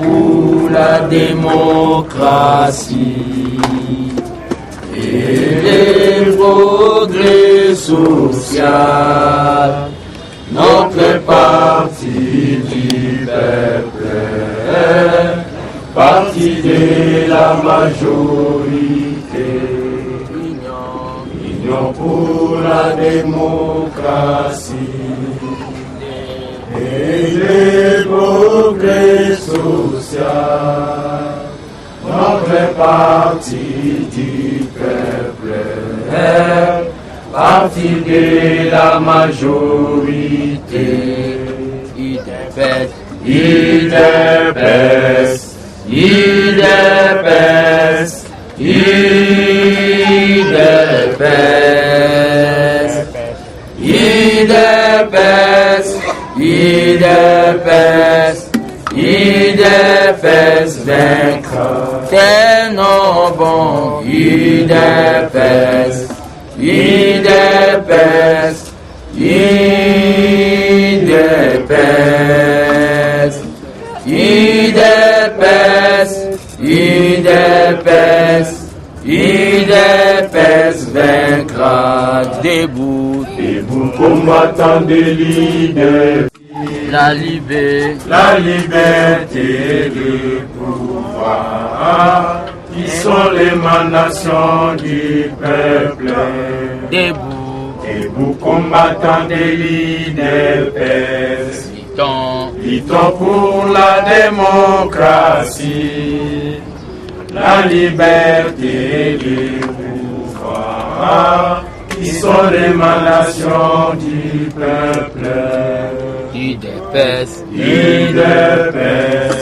pour la démocratie et les progrès sociaux. Notre parti du peuple, parti de la majorité, union pour la démocratie et les progrès sociaux. Notre parti du peuple, parti de la majorité, IDPS, IDPS, IDPS, IDPS, IDPS, IDPS, IDPS vaincra. T'es non bon, IDPS, IDPS, IDPS, IDPS, IDPS, IDPS vaincra. Debout, debout, combattant des leaders. La liberté du pouvoir, qui sont l'émanation du peuple. Debout, debout, combattant des l'IDPS. Luttons pour la démocratie, la liberté du pouvoir, qui sont l'émanation du peuple. IDPS, IDPS,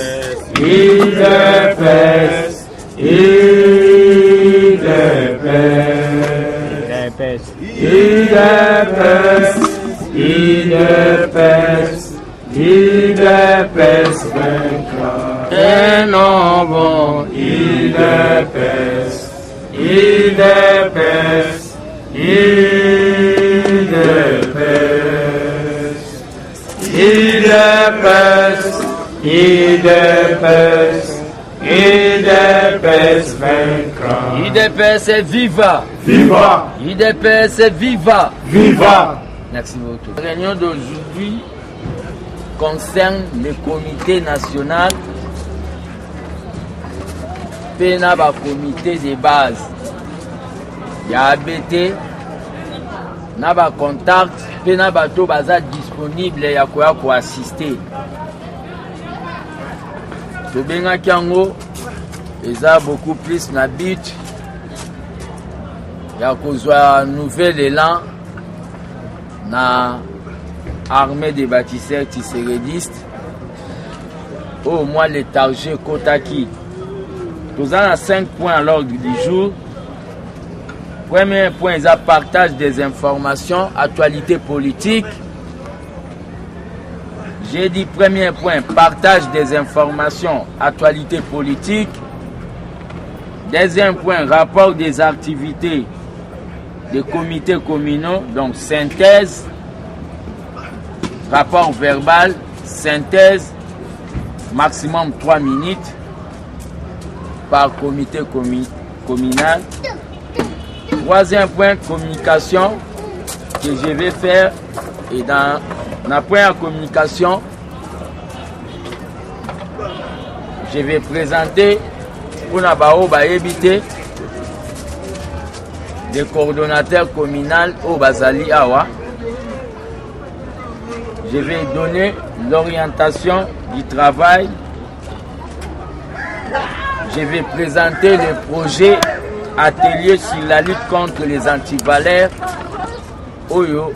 IDPS, IDPS, IDPS, IDPS, IDPS vaincra. Et non bon, IDPS, IDPS, IDPS, IDPS, IDPS, IDPS vaincra. IDPS est viva. Viva. IDPS est viva. Viva. Merci beaucoup. La réunion d'aujourd'hui concerne le comité national PENABA comité de base. Il y a ABT, Naba contact, PENABA to baza disponible ya kwa assister. Tobenga kiango, eza beaucoup plus na but ya kozwa nouvel élan na armée des bâtisseurs tisseredistes au moins léthargie Kotaki. Nous avons 5 points à l'ordre du jour. Premier point, c'est le partage des informations, actualité politique. J'ai dit premier point, partage des informations, actualité politique. Deuxième point, rapport des activités des comités communaux, donc synthèse, rapport verbal, synthèse, maximum 3 minutes par comité communal. Troisième point, communication que je vais faire. Et dans la première communication, je vais présenter pour la éviter des coordonnateurs communaux au Bazali Awa. Je vais donner l'orientation du travail. Je vais présenter le projet atelier sur la lutte contre les antivaleurs. Oyo,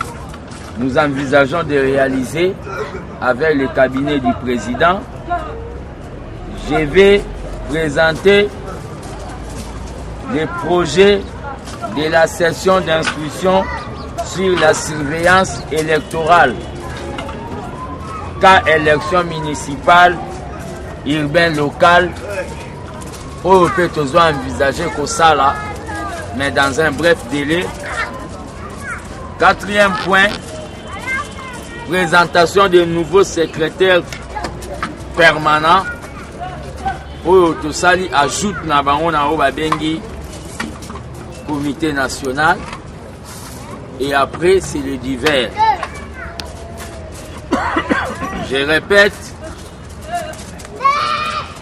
nous envisageons de réaliser avec le cabinet du président. Je vais présenter le projet de la session d'instruction sur la surveillance électorale, cas élection municipale, urbaine, locale, où peut envisager que ça là, mais dans un bref délai. Quatrième point, présentation de nouveaux secrétaires permanents oyo tosali ajoute na bango na oyo babengi comité national. Et après, c'est le divers. Je répète,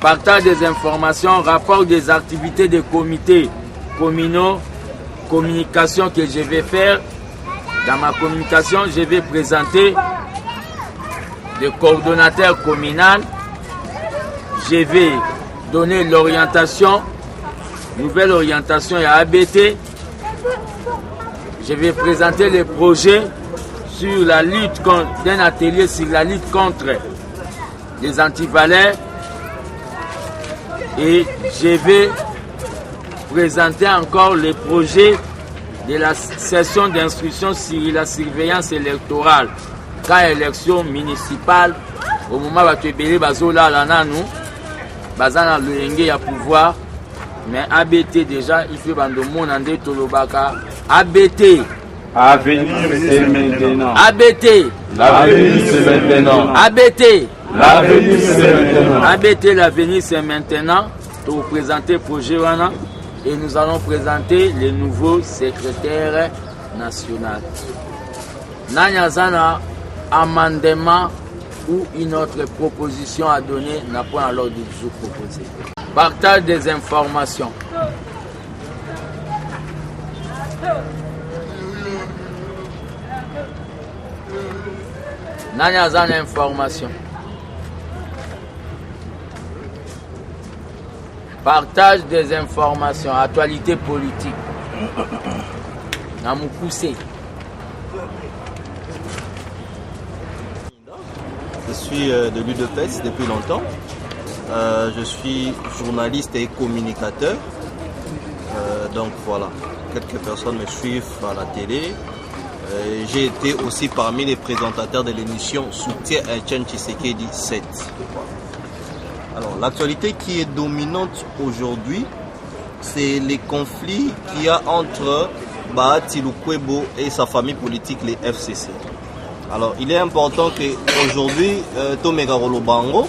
partage des informations, rapport des activités des comités communaux, communication que je vais faire. Dans ma communication, je vais présenter le coordonnateur communal. Je vais donner l'orientation, nouvelle orientation à ABT. Je vais présenter les projets sur la lutte contre, d'un atelier sur la lutte contre les antivaleurs. Et je vais présenter encore les projets de la session d'instruction sur la surveillance électorale. Quand élection municipale, au moment où tu es bazola là nous, bazana le à pouvoir, mais ABT déjà il fait bandomon ande tolobaka. ABT. Avenir c'est maintenant. ABT. L'avenir c'est maintenant. ABT. L'avenir c'est maintenant. ABT, l'avenir c'est maintenant. Pour présenter le projet Wana et nous allons présenter les nouveaux secrétaires nationaux. Nanyazana amendement ou une autre proposition à donner n'a pas l'ordre du jour proposé. Partage des informations. Nanyazan information. Partage des informations, actualité politique. Namoukoussé. Je suis de l'UDPS depuis longtemps. Je suis journaliste et communicateur. Donc voilà, quelques personnes me suivent à la télé. J'ai été aussi parmi les présentateurs de l'émission Soutien à Etienne Tshisekedi 7. Alors l'actualité qui est dominante aujourd'hui, c'est les conflits qu'il y a entre Bahati Lukwebo et sa famille politique, les FCC. Alors il est important qu'aujourd'hui, Tomega Rolobango,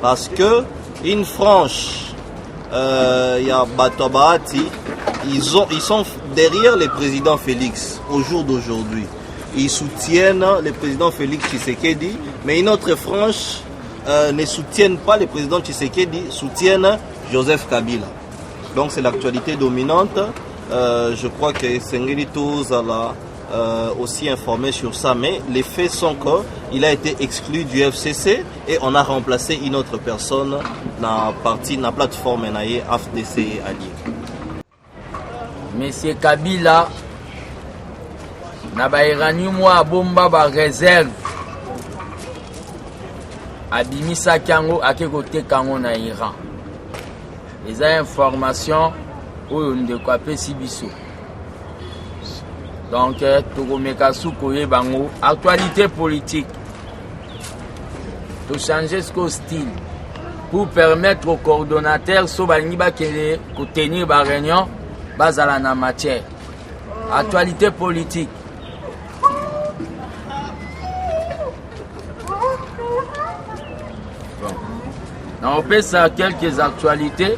parce que une franche, il y a Bahati, ils sont derrière le président Félix au jour d'aujourd'hui. Ils soutiennent le président Félix Tshisekedi, mais une autre franche ne soutiennent pas le président Tshisekedi, soutiennent Joseph Kabila. Donc c'est l'actualité dominante. Je crois que Sengeli Tozala aussi informé sur ça, mais les faits sont qu'il a été exclu du FCC et on a remplacé une autre personne dans la plateforme FDC allié. Monsieur Kabila na bairanium wa bomba ba réserve abimisa kango akekote kango na Iran. Les informations oyo ndeko apesi biso. Donc tokomeka sukoye bango actualité politique. To changer ce style pour permettre aux coordonnateurs so balingi bakele ko tenir ba réunion bazala na matière. Actualité politique. On peut ça quelques actualités.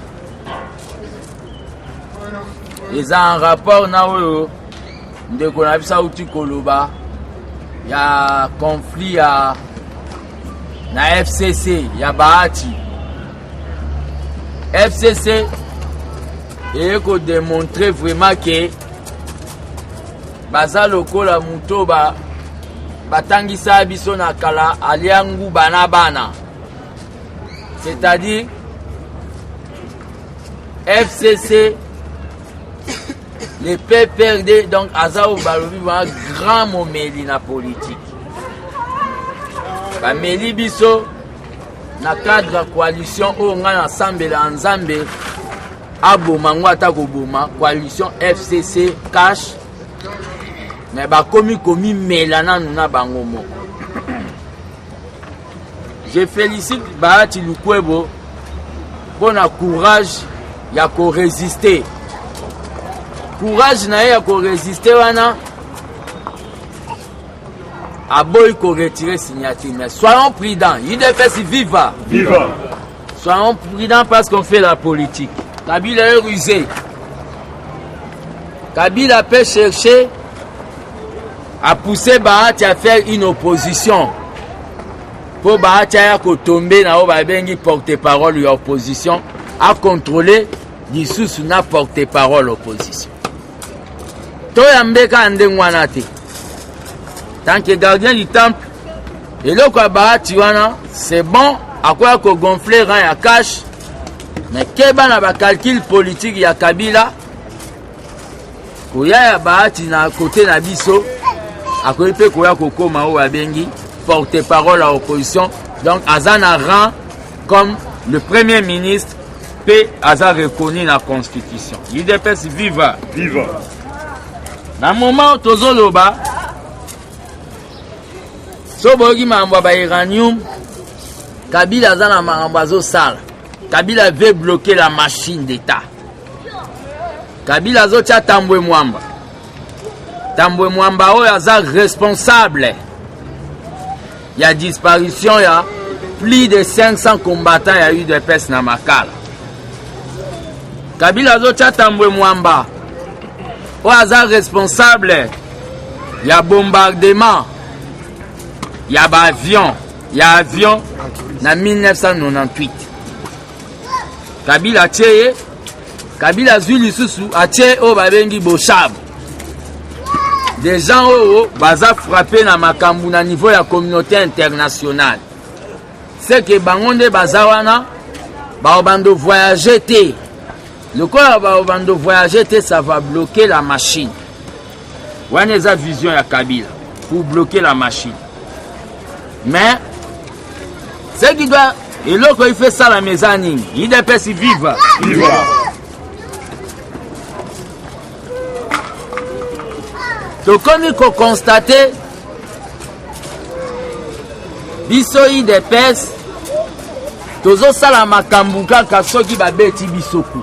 Ils ont un rapport naoyo de konabisa uti koloba. Il y a conflit à na FCC, il y a Bahati. FCC et ko démontrer vraiment que baza lokola muto batangisa biso na kala aliangu bana. C'est-à-dire FCC, les PPRD, donc Azao Balobi, un grand momeli na politique. Bameli biso na cadre de coalition où on a ensemble ensemble aboma ngwata koboma coalition FCC cash mais ba komi melana nuna bango moko. Je félicite Bahati Lukwebo pour le courage ya ko résister. Courage na ya ko résister wana aboy ko retirer signature mais soyons prudents, il devait se vivre. Viva. Soyons prudents parce qu'on fait la politique. Kabila est rusé. Kabila peut chercher à pousser Bahati à faire une opposition. Pour Bahati à tomber dans le porte-parole de l'opposition, à contrôler dissous na porte-parole opposition. Toyambeka andengwanate. Tant que gardien du temple, et là quoi Bahati wana, c'est bon, à quoi qu'on gonfler rang ya cash, mais keba na ba calcul politique ya Kabila, koya ya Bahati na côté na biso, à quoi peut koya kokoma o abengi porte-parole à l'opposition, donc Azana rang comme le premier ministre P. Aza reconnu dans la constitution. UDPS viva. Viva. Dans le moment où tozo loba, sobogi mamba ba uranium, Kabila Azana marambazo sala. Kabila veut bloquer la machine d'État. Kabila zo tia Tambwe Mwamba. Tambwe Mwamba o Aza responsable. Il y a disparition, il y a plus de 500 combattants, il y a eu de peste dans Makala. Kabila Zocha Tambwe Mwamba, au hasard responsable, il y a bombardement, il y a avion, en 1998. Kabila Tcheye, Kabila Zuli Soussou, a Tcheye au Babengi Bochab. Des gens qui ont frappé dans Makambu na niveau de la communauté internationale. C'est que Bangonde Bazawana, Baobando voyager. Le corps Baobando voyager, ça va bloquer la machine. On a une vision à Kabila pour bloquer la machine. Mais, ce qui doit, et l'autre il fait ça la mezzanine, il dépêche viva. Viva. Donc, comme il faut constater, biso UDPS, tozo sala makambuka kasoki babeti bisoku.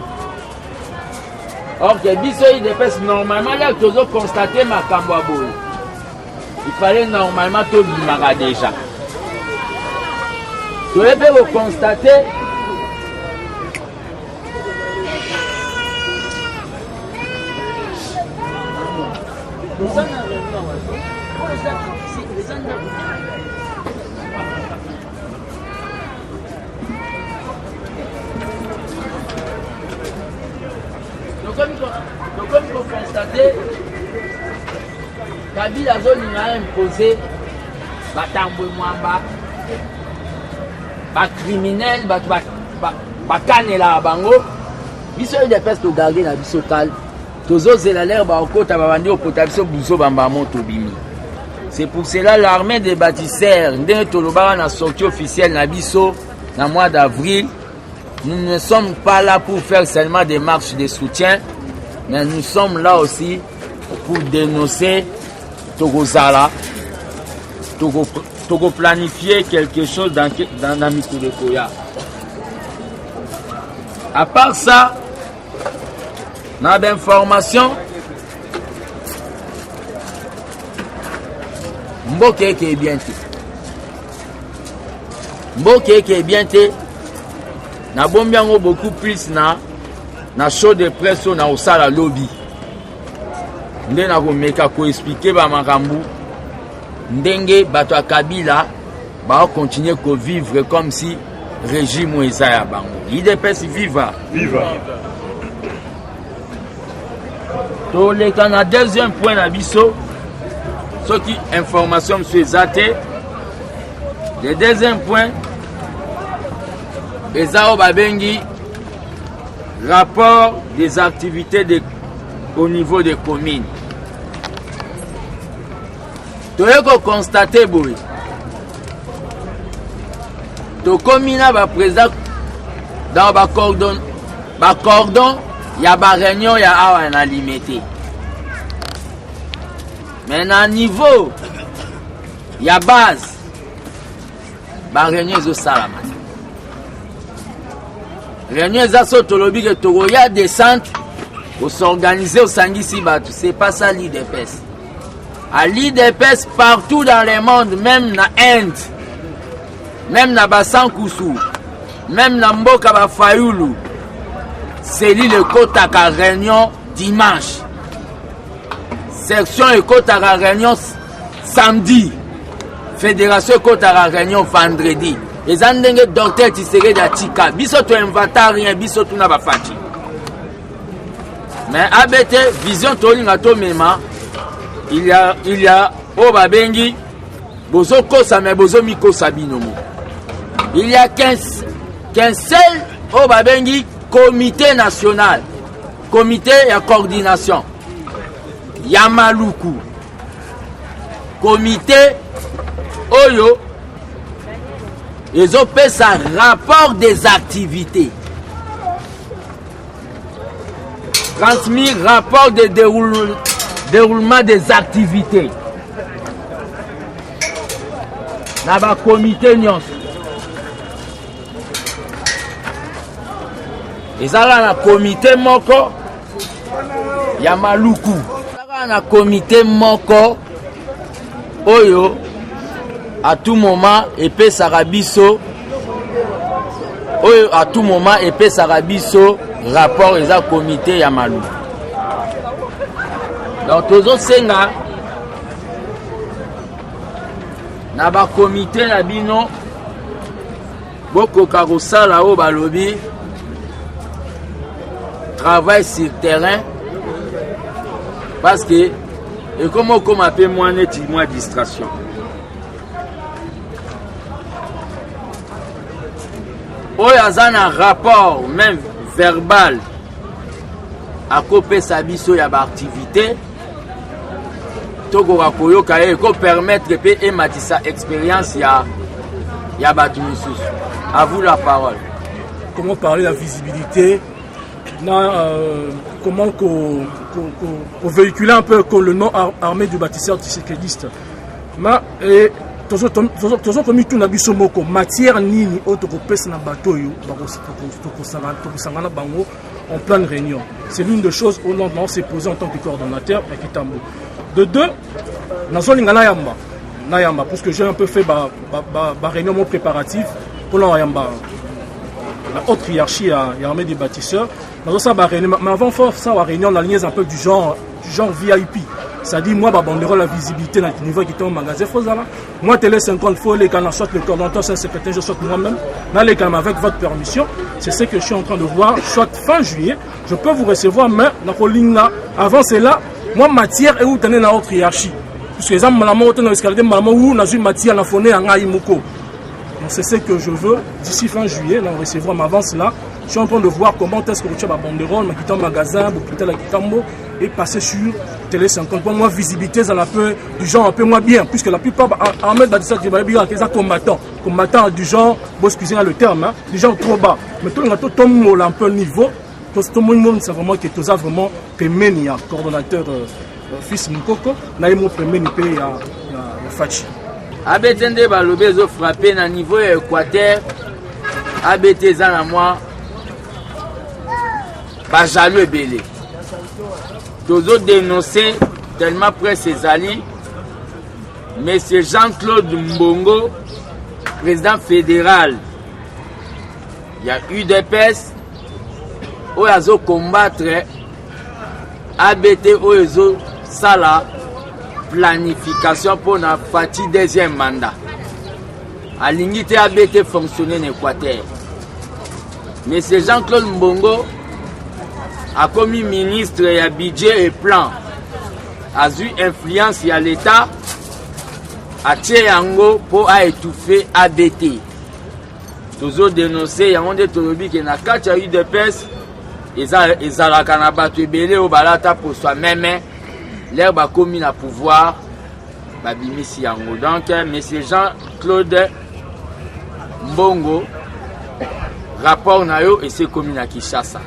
Or que biso UDPS normalement là tozo constater makambo aboy. Il fallait normalement tout bimaka déjà. Tu peux constater comme il faut constater, Kabila Zone a imposé Batambwe Mwamba, criminel, Bakanela Bango, biso de peste au garder la biso calme. C'est pour cela l'armée des bâtisseurs, dès que la sortie officielle Nabiso, dans le mois d'avril, nous ne sommes pas là pour faire seulement des marches de soutien, mais nous sommes là aussi pour dénoncer Togozala, Togo planifier quelque chose dans Namikurekoya. À part ça, on a d'informations. Mboke est bien té. Mboke est bien té. Na bombiango beaucoup plus na show de presse na osala lobby. Nde na ko meka ko expliquer ba makambu. Ndenge bato a Kabila ba continuer ko vivre comme si régime Ezaya bango. IDPS viva. Viva. Donc, le deuxième point d'abisso, ce qui information sur Zate. Le deuxième point, Ezao Babengi, rapport des activités au niveau des communes. Tu as constaté, Boui. Tu commune va présent dans le cordon. Il y a des réunions, il y a limité. Mais à niveau, il y a base. Les réunions sont salaman. Les réunions sont il y a des centres pour s'organiser au Sangisi Batu. Ce n'est pas ça l'IDPS. À l'IDPS, partout dans le monde, même en Inde, même dans Bassan Koussou, même na mboka ba Fayulu cellule ekotaka réunion dimanche, section ekotaka réunion samedi, fédération ekotaka réunion vendredi. Eza ndenge docteur Tshisekedi atika biso to inventa rien, biso tuna ba fati. Mais ABT vision tolinga to mema, il y a o babengi bozo kosa mais bozo mikosa binomo. Il y a qu'un seul o babengi comité national, comité ya coordination. Yamaluku comité oyo ils ont fait ça rapport des activités, transmis rapport de déroulement des activités na ba comité nyonso. Ezala na comité moko ya Maluku, ezala na comité moko oyo à tout moment epesaka biso, oyo à tout moment epesaka biso rapport eza comité ya Maluku. Donc tozo senga na ba comité na bino bokoka kosala oyo balobi travail sur terrain, parce que et comment appeler moi net moi distraction. Oyo un rapport même verbal à couper sa biso ya ba activité toko koyoka e ko permettre pe ematisa expérience ya batu misusu. À vous la parole. Comment parler de la visibilité, comment véhiculer un peu le nom armé du bâtisseur tshisekidiste. Et toujours comme tout nabiso moko matière nini auto pesa na bateau yo bango en pleine réunion. C'est l'une des choses au nom s'est posé en tant que coordonnateur à Kitambo. De deux, nazolingana yamba parce que j'ai un peu fait ba réunion préparative pour la haute hiérarchie à l'armée des bâtisseurs. Mais avant de ça, la réunion, on a un peu du genre VIP. C'est-à-dire, moi, je la visibilité dans le niveau qui est au magasin. Moi, télé 50 fois, les canaux, soit le coordonnateur, soit le secrétaire, je saute moi-même. Dans les canaux, avec votre permission, c'est ce que je suis en train de voir. Soit fin juillet, je peux vous recevoir, mais avant cela, moi, matière est où tenez la haute hiérarchie. Parce que les gens, où matière, la faune, donc c'est ce que je veux d'ici fin juillet, on recevra m'avance là. Je suis en train de voir comment est-ce que tu as ma banderole, ma quitte en magasin, l'hôpital à Kitambo et passer sur Télé 50. Pour moi, visibilité, ça peu du genre un peu moins bien, puisque la plupart Ahmed Badissa qui va dire qu'ils sont combattants du genre, bon excusez-moi le terme, hein, du genre trop bas. Mais tout le monde un peu niveau, tout le monde c'est vraiment que tout ça vraiment Pemeni, coordonnateur fils Mukoko, Naïmo Pemeni P à Fachi. ABT balobe zo frappé na niveau Équateur. ABT za na moi ba jaloux belé. Tozo dénoncé tellement près ses alliés. Monsieur Jean-Claude Mbongo, président fédéral. Il y a UDPS où ils ont combattre ABT où ils ont sala planification pour na partie deuxième mandat. A l'ingité ABT fonctionner en Équateur. Monsieur Jean-Claude Mbongo a commis ministre et budget et plan. A eu influence à l'État à Tchéango pour étouffer ABT. Toujours dénoncé, il y a un des tolobi qui n'a qu'à eu de pèse. Ils ont la canabatu belé au balata pour soi-même. L'herbe a commis le pouvoir. Babimisi Yango. Donc, M. Jean-Claude Mbongo, rapport Nayo et ses communes à Kinshasa.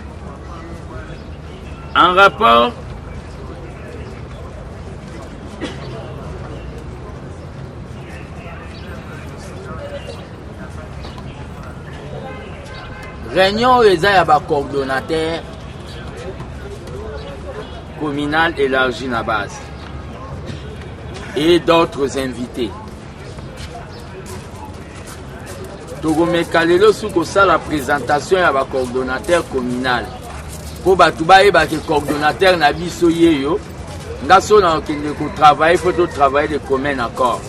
En rapport, réunion et coordonnateur communal élargi à base et d'autres invités. tokomeka lelo suko ça la présentation ya ba coordonnateur communal po batu bayeba ke coordonnateur na biso yeyo ngaso na okende ko travailler faut to travailler de commun accord.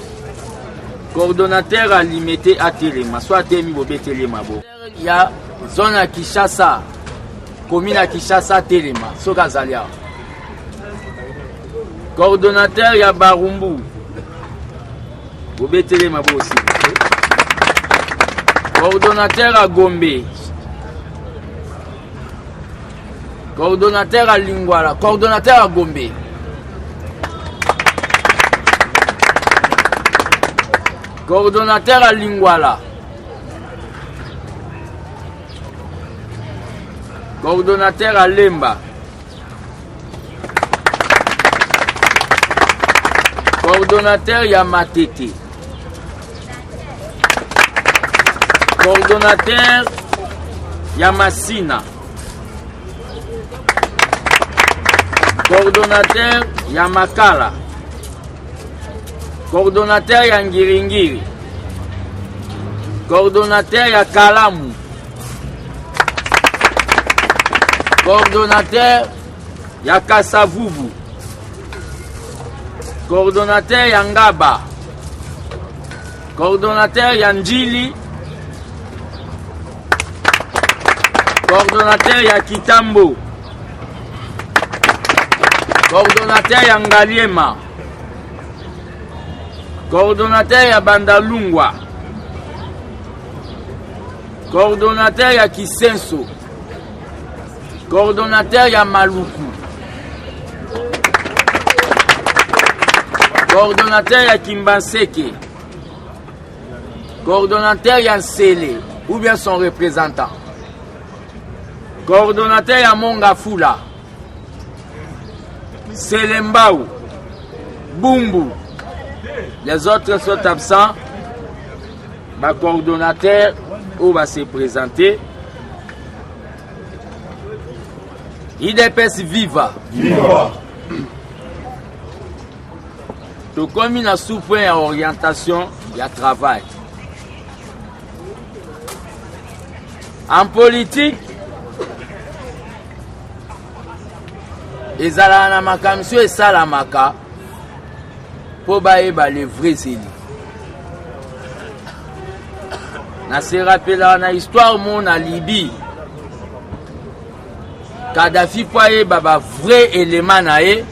Coordonnateur a limité à Telema soit temi bobe Telema bo ya zone ya Kinshasa commune ya Kinshasa Telema soka zalia. Coordonnateur ya Barumbu bobe Telema bo aussi. Coordonnateur à Gombe. Coordonnateur à Lingwala. Coordonnateur à Gombe. Coordonnateur à Lingwala. Coordonnateur à Lemba. Coordonnateur Yamatete. Coordonnateur Yamasina. Coordonnateur Yamakala. Coordonnateur Yangiringiri. Coordonnateur Yakalamu. Coordonnateur Yakasavubu. Coordonnateur Yangaba. Coordonnateur Yanjili. Coordonnateur Yakitambo. Coordonnateur Yangaliema. Coordonnateur ya Bandalungwa. Coordonnateur ya Kisenso. Coordonnateur ya Maluku. Coordonnateur ya Kimbanseke. Coordonnateur ya Nsele ou bien son représentant. Coordonnateur ya Mongafula. Selembao. Bumbu. Les autres sont absents. Ma coordonnateur où va se présenter. IDPS Viva. Viva. Tout comme il a souffert en orientation, il y a travail. En politique, ezala na makamso esalamaka po bayeba les vrais élus. Na se rappela na histoire mon na Libye. Kadhafi po ayeba ba vrai élément na ye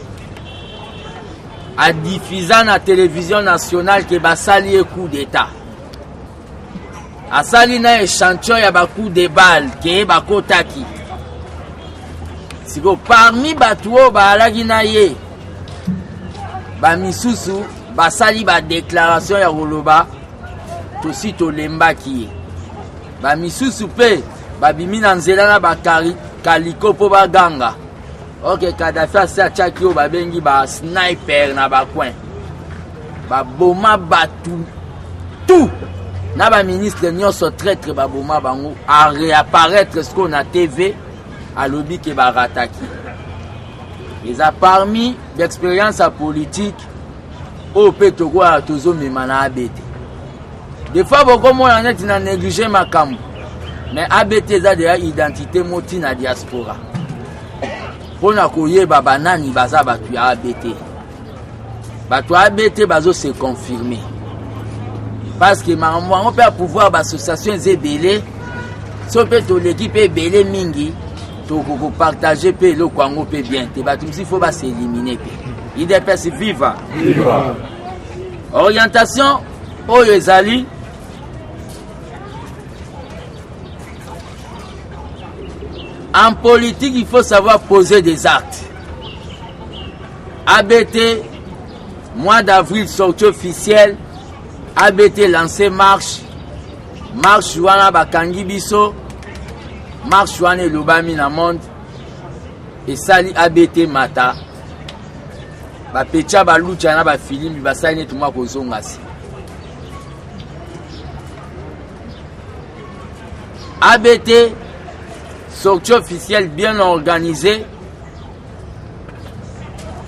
a diffusé na télévision nationale que basali coup d'état. Asali na échantillon ya ba coup de balle que ba kotaki. Siko parmi batuo ba alagi na ye ba misusu basali ba déclaration ya koloba to si to lembaki ba misusu pe ba bimi na nzela na ba kaliko po ba ganga. Ok, Kadhafi asa chaki o ba bengi ba sniper na ba coin ba boma batu tout na ba ministre nyonso traître ba boma bango a réapparaître ce qu'on a TV à lobby que ba rataki. Ils a parmi d'expérience politique au pétogo à tozo memana abete. Des fois beaucoup moins net na négliger makambo. Mais abete za de identité moti na diaspora. Pona koyeba banani baza batu ya abete. Batu abete bazo se confirmer. Parce que on peut pouvoir association zebele so peut to l'équipe belé mingi to ko partager pe le kwango pe bien te batu il faut ba s'éliminer pe IDPS Viva. Viva. Orientation oyo ezali en politique, il faut savoir poser des actes. ABT, mois d'avril, sortie officielle. ABT lancé marche. Marche wana bakangi biso. Marche wana lobami na monde. Et sali ABT mata. Ba pecha ba lucha na ba filimi ba sali tout moi kozonga si. ABT sortie officielle bien organisée.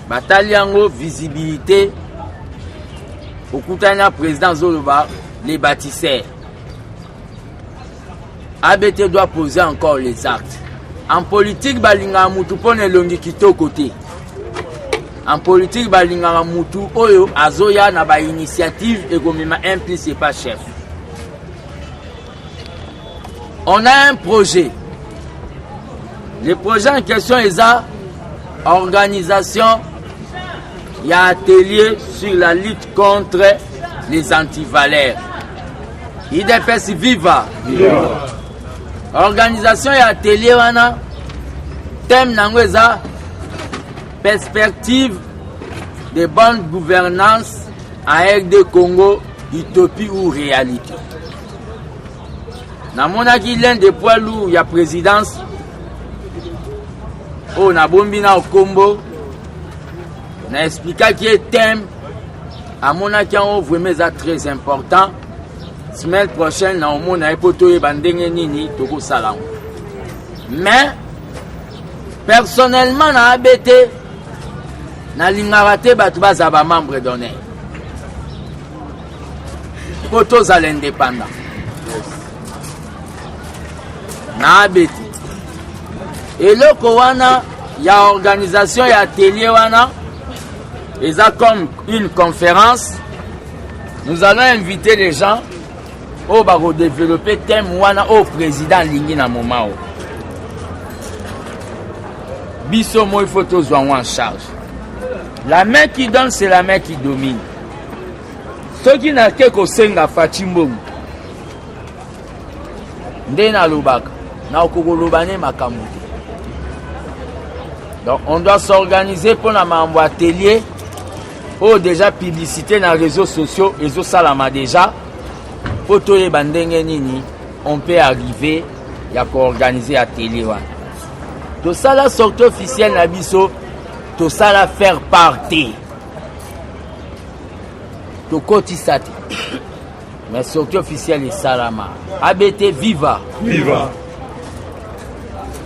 Bataliango visibilité. Okutana président Zoloba les bâtisseurs. ABT doit poser encore les actes. En politique, balinga mutu pone longi kito côté. En politique, balinga mutu oyo azoya na ba initiative et gomima implique pas chef. On a un projet. Le projet en question est ça, organisation, il y a atelier sur la lutte contre les antivaleurs. IDPS Viva. Organisation et atelier wana thème nango eza perspective de bonne gouvernance à RD Congo, utopie ou réalité. Namonaki l'un des poids lourds ya présidence oh na bombina okombo na expliqué que thème amonaki en vraiment très important. Semaine prochaine na omona epoto e bandenge nini toko salam. Mais personnellement na ABT na lingara batu baza ba membre d'honneur. Poto za l'indépendant. Na ABT. Et loko wana ya organisation ya atelier wana eza comme une conférence. Nous allons inviter les gens au baro développer thème wana au président lingi na moment. Biso mo il faut tous en charge. La main qui donne c'est la main qui domine. Ceux qui n'a que kosenga Fatimbo. Ndena lobaka na okogolobane makambo. Donc on doit s'organiser pour la mambo atelier. Oh déjà publicité dans les réseaux sociaux, les autres salama déjà. Pour tous les bandenge nini, on peut arriver à organiser atelier. Tout ça la sortie officielle na biso, tout ça la faire partie. Tout côté ça. Mais sortie officielle est salama. ABT Viva. Viva.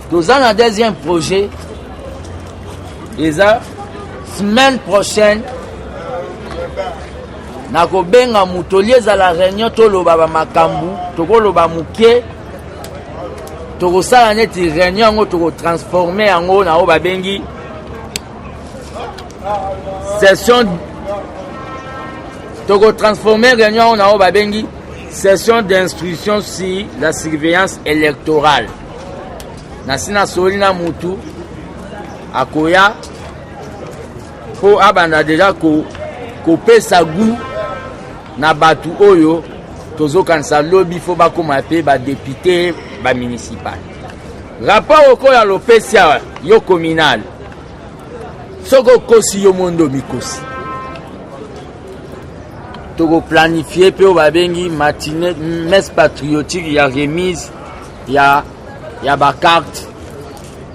Tout ça la deuxième projet. Et ça, semaine prochaine. Nako benga mutolier za la réunion toloba ba makambu tokoloba muke toko sala neti réunion ngo toko transformer yango na oba bengi session toko transformer réunion na oba bengi session d'instruction sur la surveillance électorale nasina solina mutu akoya po abanda déjà ko pesa goût na batu oyo tozo kansa lobby fo ba koma pe ba député ba municipal rapport oko ya lopesia yo communal soko kosi yo mondo mikosi togo planifier pe ba bengi matinée messe patriotique ya remise ya ba carte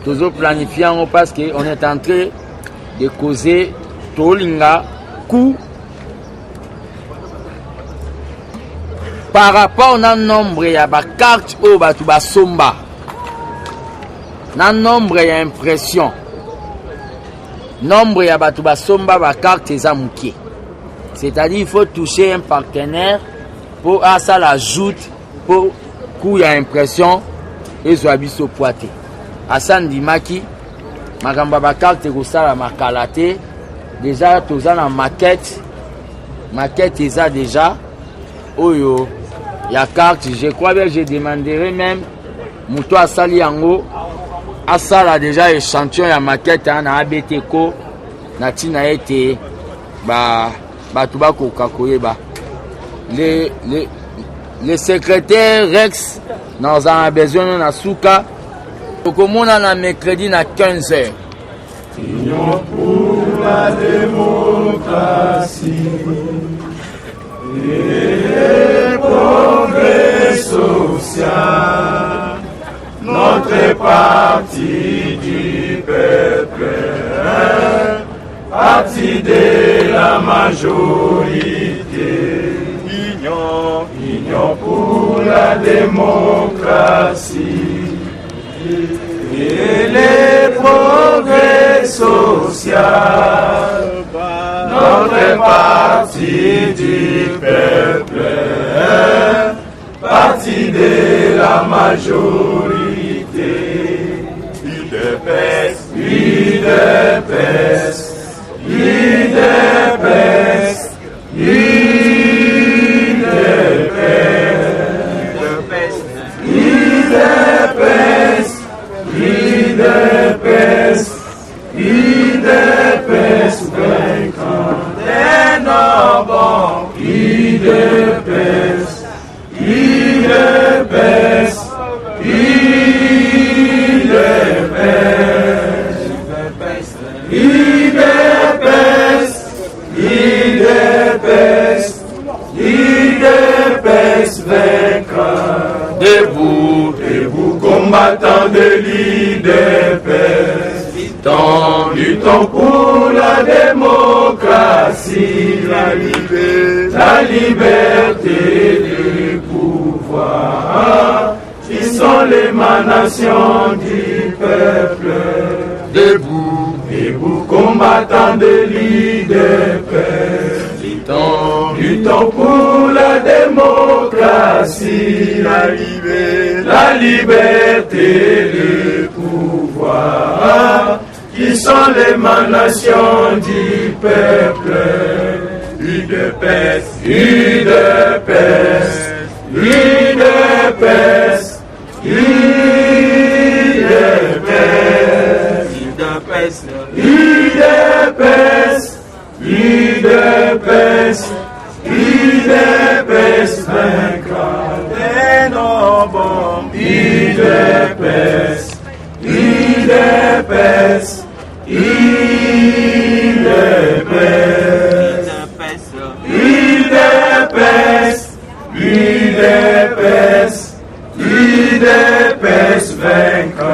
tozo planifier on parce que on est en train de causer tolinga coup par rapport au nombre ya ba carte au batu ba somba na nombre ya impression nombre ya batu ba somba ba carte eza mukie, c'est-à-dire il faut toucher un partenaire pour à ça l'ajoute pour coup ya impression et zo abiso poité Hassan Dimaki makamba ba carte ko sala makalate déjà toza na maquette eza déjà oyo ya carte, je crois bien je demanderai même muto asali yango asala déjà échantillon ya maquette na ABT ko na tina ete ba tuba ko kakoyeba le secrétaire Rex nous en a besoin na souka okomona na mercredi na 15h. Union pour la démocratie et le progrès social, notre parti du peuple, parti de la majorité, union pour la démocratie et le progrès social, notre parti du peuple, parti de la majorité. UDPS, UDPS, UDPS, UDPS, UDPS, UDPS, UDPS, vaincant des nobles, UDPS, UDPS, UDPS, UDPS, UDPS, vaincant. Debout, debout, combattant de l'UDPS. Luttons pour la démocratie, la liberté du pouvoir, qui sont l'émanation du peuple. Debout, debout, combattant de l'UDPS. Luttons pour la démocratie, la liberté du pouvoir, qui sont l'émanation du peuple. UDPS, UDPS, UDPS, UDPS, UDPS, UDPS, UDPS, vaincant des nobles. UDPS, UDPS, UDPS, UDPS, UDPS, UDPS, vaincant